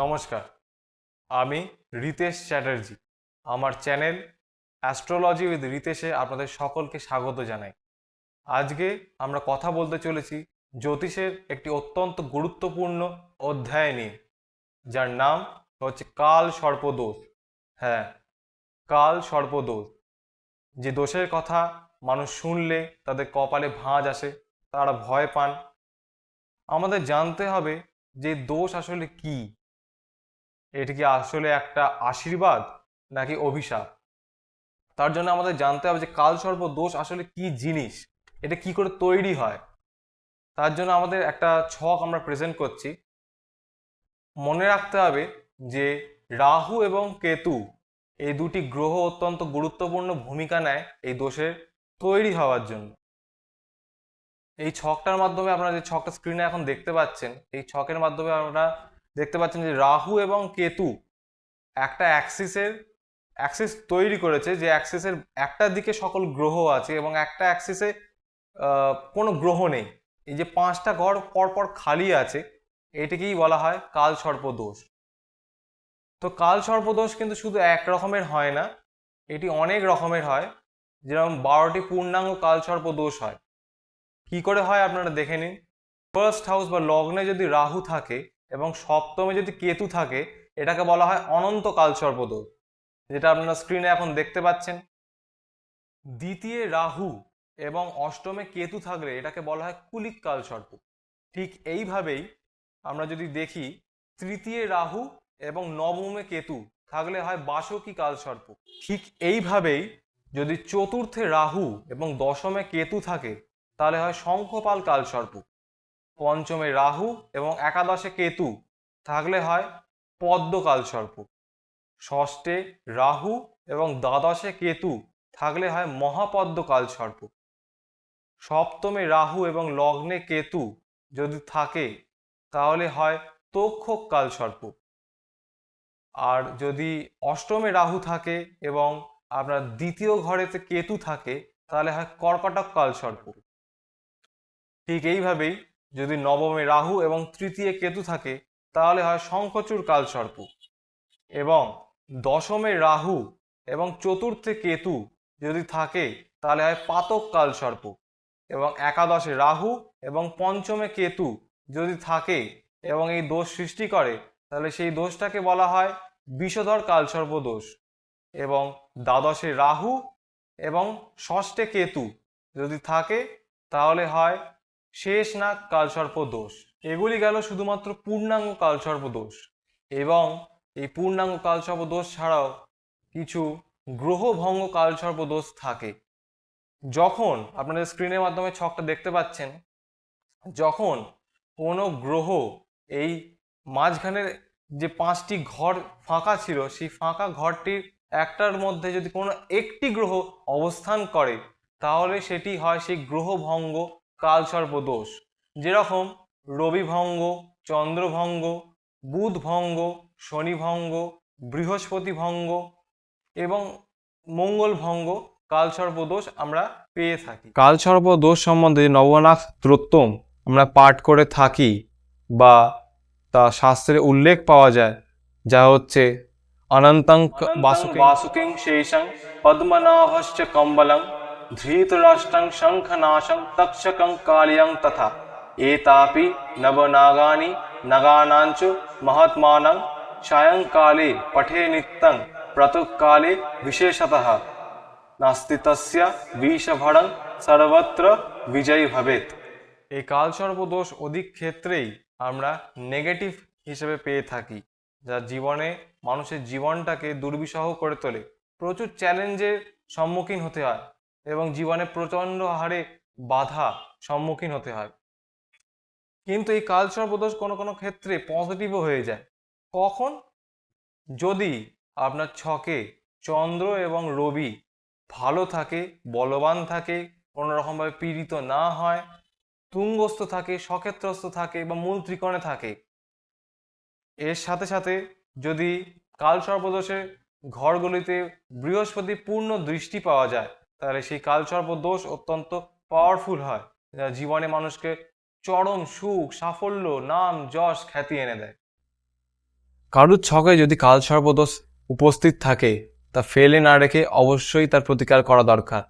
নমস্কার, আমি রিতেশ চ্যাটার্জি। আমার চ্যানেল অ্যাস্ট্রোলজি উইথ রিতেশে আপনাদের সকলকে স্বাগত জানাই। আজকে আমরা কথা বলতে চলেছি জ্যোতিষের একটি অত্যন্ত গুরুত্বপূর্ণ অধ্যায় নিয়ে, যার নাম হচ্ছে কাল সর্পদোষ। হ্যাঁ, কাল সর্পদোষ, যে দোষের কথা মানুষ শুনলে তাদের কপালে ভাঁজ আসে, তারা ভয় পান। আমাদের জানতে হবে যে দোষ আসলে কি, এটি কি আসলে একটা আশীর্বাদ নাকি অভিশাপ। তার জন্য আমাদের জানতে হবে যে কালসর্প দোষ আসলে কি জিনিস, এটা কি করে তৈরি হয়। তার জন্য আমাদের একটা ছক আমরা প্রেজেন্ট করছি। মনে রাখতে হবে যে রাহু এবং কেতু এই দুটি গ্রহ অত্যন্ত গুরুত্বপূর্ণ ভূমিকা নেয় এই দোষের তৈরি হওয়ার জন্য। এই ছকটার মাধ্যমে আপনারা যে ছকটা স্ক্রিনে এখন দেখতে পাচ্ছেন, এই ছকের মাধ্যমে আপনারা দেখতে পাচ্ছেন যে রাহু এবং কেতু একটা অ্যাক্সিস তৈরি করেছে, যে অ্যাক্সিসের একটা দিকে সকল গ্রহ আছে এবং একটা অ্যাক্সিসে কোনো গ্রহ নেই। এই যে 5টা ঘর পরপর খালি আছে, এটাকেই বলা হয় কালসর্প দোষ। তো কালসর্প দোষ কিন্তু শুধু এক রকমের হয় না, এটি অনেক রকমের হয়। যেরকম 12টি পূর্ণাঙ্গ কালসর্প দোষ হয়। কি করে হয় আপনারা দেখে নিন। ফার্স্ট হাউস বা লগ্নে যদি রাহু থাকে এবং সপ্তমে যদি কেতু থাকে, এটাকে বলা হয় অনন্ত কালসর্প দোষ, যেটা আপনারা স্ক্রিনে এখন দেখতে পাচ্ছেন। দ্বিতীয় রাহু এবং অষ্টমে কেতু থাকলে এটাকে বলা হয় কুলিক কালসর্প। ঠিক এইভাবেই আমরা যদি দেখি, তৃতীয় রাহু এবং নবমে কেতু থাকলে হয় বাসকী কালসর্প। ঠিক এইভাবেই যদি চতুর্থে রাহু এবং দশমে কেতু থাকে তাহলে হয় শঙ্খপাল কালসর্প। পঞ্চমে রাহু এবং একাদশে কেতু থাকলে হয় পদ্ম কালসর্প। ষষ্ঠে রাহু এবং দ্বাদশে কেতু থাকলে হয় মহাপদ্ম কালসর্প। সপ্তমে রাহু এবং লগ্নে কেতু যদি থাকে তাহলে হয় তক্ষক কালসর্প। আর যদি অষ্টমে রাহু থাকে এবং আপনার দ্বিতীয় ঘরেতে কেতু থাকে তাহলে হয় কর্কটক কালসর্প। ঠিক এইভাবেই যদি নবমে রাহু এবং তৃতীয় কেতু থাকে তাহলে হয় শঙ্খচূড় কালসর্প। এবং দশমে রাহু এবং চতুর্থে কেতু যদি থাকে তাহলে হয় পাতক কালসর্প। এবং একাদশে রাহু এবং পঞ্চমে কেতু যদি থাকে এবং এই দোষ সৃষ্টি করে তাহলে সেই দোষটাকে বলা হয় বিষধর কালসর্প দোষ। এবং দ্বাদশে রাহু এবং ষষ্ঠে কেতু যদি থাকে তাহলে হয় শেষনাগ কালসর্প দোষ। এগুলি গেল শুধুমাত্র পূর্ণাঙ্গ কালসর্প দোষ। এবং এই পূর্ণাঙ্গ কালসর্প দোষ ছাড়াও কিছু গ্রহভঙ্গ কালসর্প দোষ থাকে। যখন আপনাদের স্ক্রিনের মাধ্যমে ছকটা দেখতে পাচ্ছেন, যখন কোনো গ্রহ এই মাঝখানের যে 5টি ঘর ফাঁকা ছিল, সেই ফাঁকা ঘরটির একটার মধ্যে যদি কোনো একটি গ্রহ অবস্থান করে তাহলে সেটি হয় সেই গ্রহভঙ্গ কালসর্প দোষ। যেরকম রবি ভঙ্গ, চন্দ্রভঙ্গ, বুধ ভঙ্গ, শনি ভঙ্গ, বৃহস্পতি ভঙ্গ এবং মঙ্গল ভঙ্গ কালসর্প দোষ আমরা পেয়ে থাকি। কালসর্প দোষ সম্বন্ধে নবনাথ স্তোত্রম আমরা পাঠ করে থাকি বা তা শাস্ত্রে উল্লেখ পাওয়া যায়, যা হচ্ছে অনন্তং বাসুকিং শেষং পদ্মনাভশ্চ কম্বলং ধৃতরাষ্ট্রং শঙ্খনাশং তক্ষকং কালিয়ং তথা এতাপি নবনাগানি নগানাঞ্চ মহাত্মানং সায়ংকালে পঠে নিত্যং প্রাতঃকালে বিশেষতঃ নাস্তি তস্য বিষভরং সর্বত্র বিজয়ী ভবেত। এই কালসর্প দোষ অধিক ক্ষেত্রেই আমরা নেগেটিভ হিসেবে পেয়ে থাকি, যা জীবনে মানুষের জীবনটাকে দুর্বিষহ করে তোলে। প্রচুর চ্যালেঞ্জের সম্মুখীন হতে হয় এবং জীবনে প্রচণ্ড হারে বাধা সম্মুখীন হতে হয়। কিন্তু এই কালসর্প দোষ কোনো কোনো ক্ষেত্রে পজিটিভও হয়ে যায়। কখন? যদি আপনার ছকে চন্দ্র এবং রবি ভালো থাকে, বলবান থাকে, কোনো রকমভাবে পীড়িত না হয়, তুঙ্গস্থ থাকে, সক্ষেত্রস্থ থাকে বা মূল ত্রিকোণে থাকে। এর সাথে সাথে যদি কালসর্পদোষে ঘরগুলিতে বৃহস্পতি পূর্ণ দৃষ্টি পাওয়া যায় তাহলে সেই কালসর্প দোষ অত্যন্ত পাওয়ারফুল হয়, যা জীবনে মানুষকে চরম সুখ, সাফল্য, নাম, যশ, খ্যাতি এনে দেয়। কারুর ছকে যদি কালসর্পদোষ উপস্থিত থাকে তা ফেলে না রেখে অবশ্যই তার প্রতিকার করা দরকার।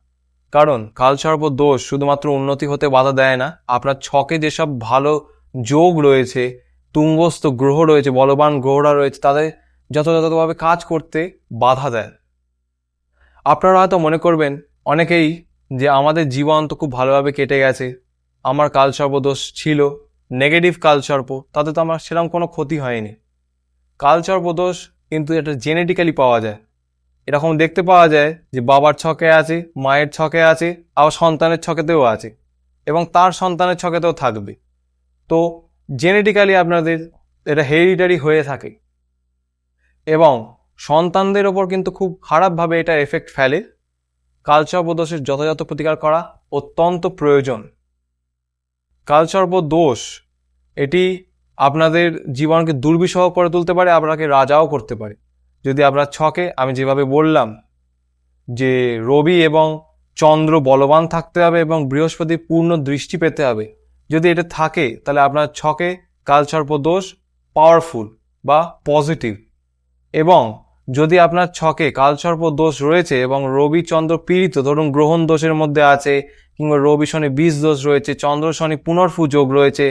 কারণ কালসর্পদোষ শুধুমাত্র উন্নতি হতে বাধা দেয় না, আপনার ছকে যেসব ভালো যোগ রয়েছে, তুঙ্গস্থ গ্রহ রয়েছে, বলবান গ্রহরা রয়েছে, তাদের যথাযথভাবে কাজ করতে বাধা দেয়। আপনারা হয়তো মনে করবেন অনেকেই যে আমাদের জীবন তো খুব ভালোভাবে কেটে গেছে, আমার কালসর্পদোষ ছিল, নেগেটিভ কালসর্প, তাতে তো আমার সেরকম কোনো ক্ষতি হয়নি। কালসর্পদোষ কিন্তু এটা জেনেটিক্যালি পাওয়া যায়। এরকম দেখতে পাওয়া যায় যে বাবার ছকে আছে, মায়ের ছকে আছে, আবার সন্তানের ছকেতেও আছে এবং তার সন্তানের ছকেতেও থাকবে। তো জেনেটিক্যালি আপনাদের এটা হেরিডিটারি হয়ে থাকে এবং সন্তানদের ওপর কিন্তু খুব খারাপভাবে এটা এফেক্ট ফেলে। কালসর্পদোষের যথাযথ প্রতিকার করা অত্যন্ত প্রয়োজন। কালসর্পদোষ এটি আপনাদের জীবনকে দুর্বিষহ করে তুলতে পারে, আপনাকে রাজাও করতে পারে। যদি আপনার ছকে আমি যেভাবে বললাম যে রবি এবং চন্দ্র বলবান থাকতে হবে এবং বৃহস্পতি পূর্ণ দৃষ্টি পেতে হবে, যদি এটা থাকে তাহলে আপনার ছকে কালসর্পদোষ পাওয়ারফুল বা পজিটিভ। এবং যদি আপনার ছকে কালসর্পদোষ রয়েছে এবং রবি চন্দ্র পীড়িত, ধরুন গ্রহণ দোষের মধ্যে আছে, কিংবা রবি শনি বীজ দোষ রয়েছে, চন্দ্র শনি পুনর্ফু যোগ রয়েছে,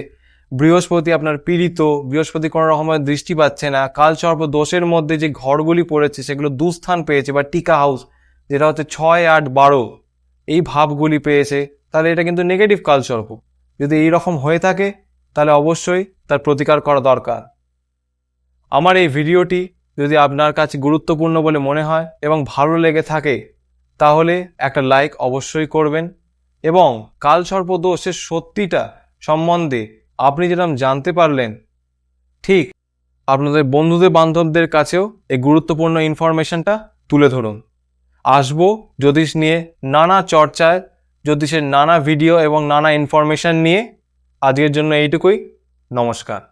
বৃহস্পতি আপনার পীড়িত, বৃহস্পতি কোনো রকমের দৃষ্টি পাচ্ছে না, কালসর্পদোষের মধ্যে যে ঘরগুলি পড়েছে সেগুলো দুস্থান পেয়েছে বা টিকা হাউস, যেটা হচ্ছে 6, 8, 12 এই ভাবগুলি পেয়েছে, তাহলে এটা কিন্তু নেগেটিভ কালসর্প। যদি এই রকম হয়ে থাকে তাহলে অবশ্যই তার প্রতিকার করা দরকার। আমার এই ভিডিওটি যদি আপনার কাছে গুরুত্বপূর্ণ বলে মনে হয় এবং ভালো লেগে থাকে তাহলে একটা লাইক অবশ্যই করবেন এবং কালসর্পদোষের সত্যিটা সম্বন্ধে আপনি যেরকম জানতে পারলেন, ঠিক আপনাদের বন্ধুদের বান্ধবদের কাছেও এই গুরুত্বপূর্ণ ইনফরমেশনটা তুলে ধরুন। আসবো জ্যোতিষ নিয়ে নানা চর্চায়, জ্যোতিষের নানা ভিডিও এবং নানা ইনফরমেশন নিয়ে। আজকের জন্য এইটুকুই। নমস্কার।